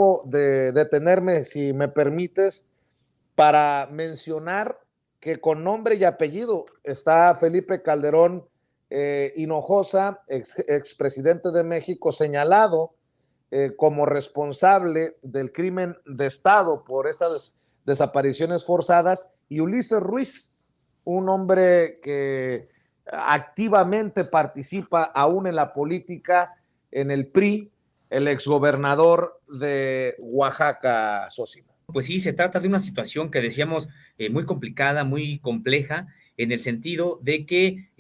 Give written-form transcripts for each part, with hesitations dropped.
debo de detenerme, si me permites, para mencionar que con nombre y apellido está Felipe Calderón Hinojosa, expresidente de México, señalado como responsable del crimen de Estado por estas desapariciones forzadas, y Ulises Ruiz, un hombre que activamente participa aún en la política, en el PRI, el exgobernador de Oaxaca, Sosimo. Pues sí, se trata de una situación que decíamos muy complicada, muy compleja, en el sentido de que,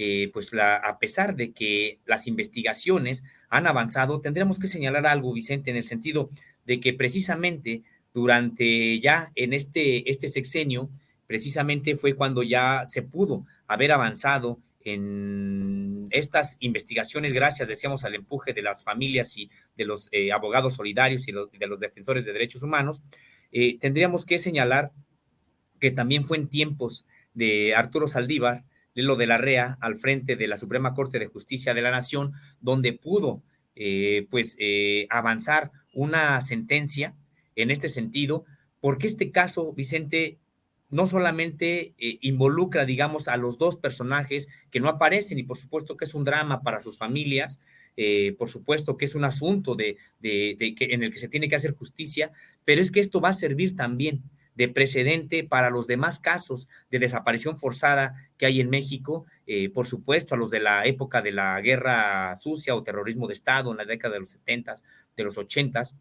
a pesar de que las investigaciones han avanzado, tendremos que señalar algo, Vicente, en el sentido de que precisamente durante ya en este sexenio, precisamente fue cuando ya se pudo haber avanzado en estas investigaciones, gracias, decíamos, al empuje de las familias y de los abogados solidarios y de los defensores de derechos humanos. Tendríamos que señalar que también fue en tiempos de Arturo Saldívar, Lelo de la Rea, al frente de la Suprema Corte de Justicia de la Nación, donde pudo avanzar una sentencia en este sentido, porque este caso, Vicente, no solamente involucra, digamos, a los dos personajes que no aparecen, y por supuesto que es un drama para sus familias, por supuesto que es un asunto en el que se tiene que hacer justicia, pero es que esto va a servir también de precedente para los demás casos de desaparición forzada que hay en México, por supuesto a los de la época de la guerra sucia o terrorismo de Estado en la década de los 70s, de los 80s,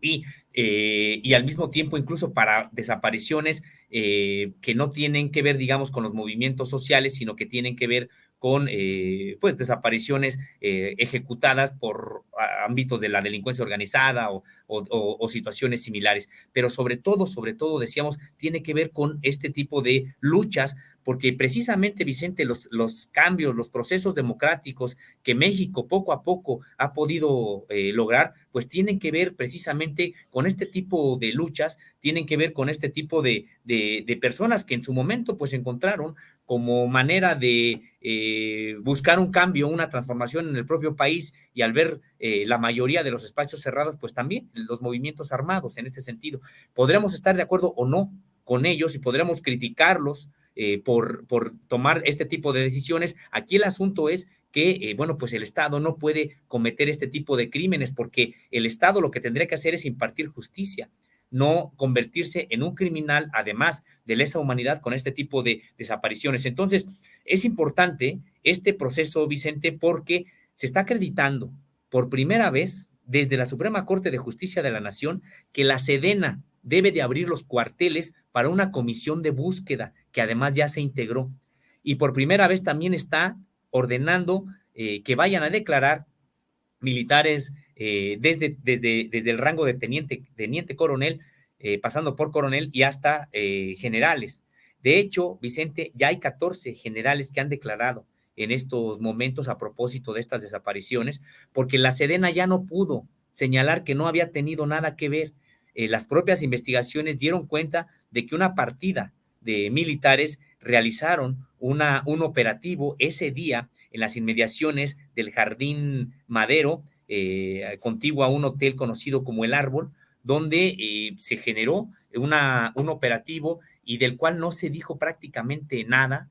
y al mismo tiempo incluso para desapariciones que no tienen que ver, digamos, con los movimientos sociales, sino que tienen que ver con desapariciones ejecutadas por ámbitos de la delincuencia organizada o situaciones similares. Pero sobre todo, decíamos, tiene que ver con este tipo de luchas, porque precisamente, Vicente, los cambios, los procesos democráticos que México poco a poco ha podido lograr, pues tienen que ver precisamente con este tipo de luchas, tienen que ver con este tipo de personas que en su momento pues encontraron como manera de buscar un cambio, una transformación en el propio país, y al ver la mayoría de los espacios cerrados, pues también los movimientos armados en este sentido. Podremos estar de acuerdo o no con ellos y podremos criticarlos por tomar este tipo de decisiones. Aquí el asunto es que, pues el Estado no puede cometer este tipo de crímenes, porque el Estado lo que tendría que hacer es impartir justicia, no convertirse en un criminal, además de lesa humanidad, con este tipo de desapariciones. Entonces, es importante este proceso, Vicente, porque se está acreditando por primera vez desde la Suprema Corte de Justicia de la Nación que la Sedena debe de abrir los cuarteles para una comisión de búsqueda que además ya se integró. Y por primera vez también está ordenando que vayan a declarar militares desde el rango de teniente coronel, pasando por coronel y hasta generales. De hecho, Vicente, ya hay 14 generales que han declarado en estos momentos a propósito de estas desapariciones, porque la Sedena ya no pudo señalar que no había tenido nada que ver. Las propias investigaciones dieron cuenta de que una partida de militares realizaron un operativo ese día en las inmediaciones del Jardín Madero, contiguo a un hotel conocido como El Árbol, donde se generó un operativo y del cual no se dijo prácticamente nada,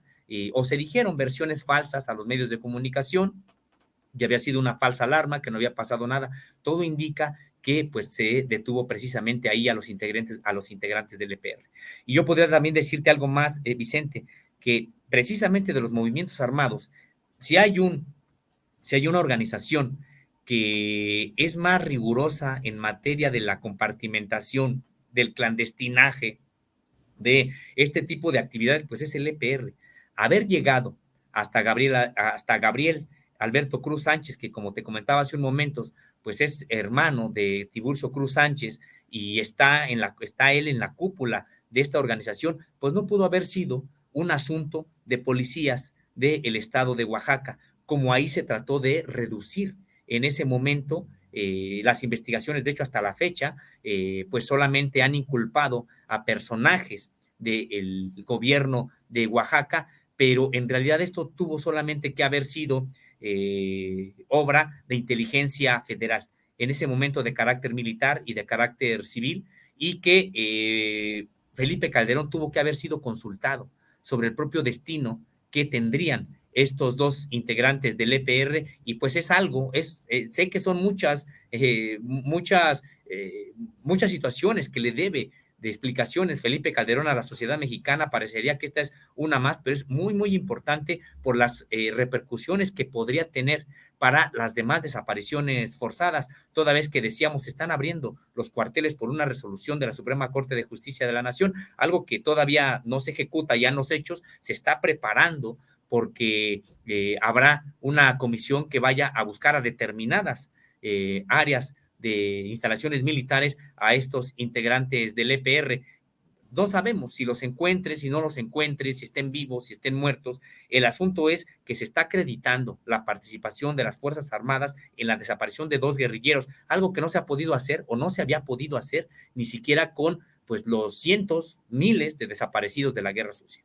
o se dijeron versiones falsas a los medios de comunicación, y había sido una falsa alarma, que no había pasado nada. Todo indica que pues se detuvo precisamente ahí a los integrantes del EPR. Y yo podría también decirte algo más, Vicente, que precisamente de los movimientos armados, si hay una organización que es más rigurosa en materia de la compartimentación, del clandestinaje, de este tipo de actividades, pues es el EPR. Haber llegado hasta Gabriel Alberto Cruz Sánchez, que como te comentaba hace un momento, pues es hermano de Tiburcio Cruz Sánchez y está él en la cúpula de esta organización, pues no pudo haber sido un asunto de policías del estado de Oaxaca, como ahí se trató de reducir en ese momento las investigaciones. De hecho, hasta la fecha, pues solamente han inculpado a personajes del gobierno de Oaxaca, pero en realidad esto tuvo solamente que haber sido obra de inteligencia federal. en ese momento de carácter militar y de carácter civil, y que Felipe Calderón tuvo que haber sido consultado sobre el propio destino que tendrían estos dos integrantes del EPR, y pues es algo, sé que son muchas situaciones que le debe de explicaciones Felipe Calderón a la sociedad mexicana. Parecería que esta es una más, pero es muy, muy importante por las repercusiones que podría tener para las demás desapariciones forzadas, toda vez que decíamos se están abriendo los cuarteles por una resolución de la Suprema Corte de Justicia de la Nación, algo que todavía no se ejecuta ya en los hechos, se está preparando porque habrá una comisión que vaya a buscar a determinadas áreas de instalaciones militares a estos integrantes del EPR. No sabemos si los encuentre, si no los encuentre, si estén vivos, si estén muertos. El asunto es que se está acreditando la participación de las Fuerzas Armadas en la desaparición de dos guerrilleros, algo que no se ha podido hacer o no se había podido hacer ni siquiera con pues los cientos, miles de desaparecidos de la guerra sucia.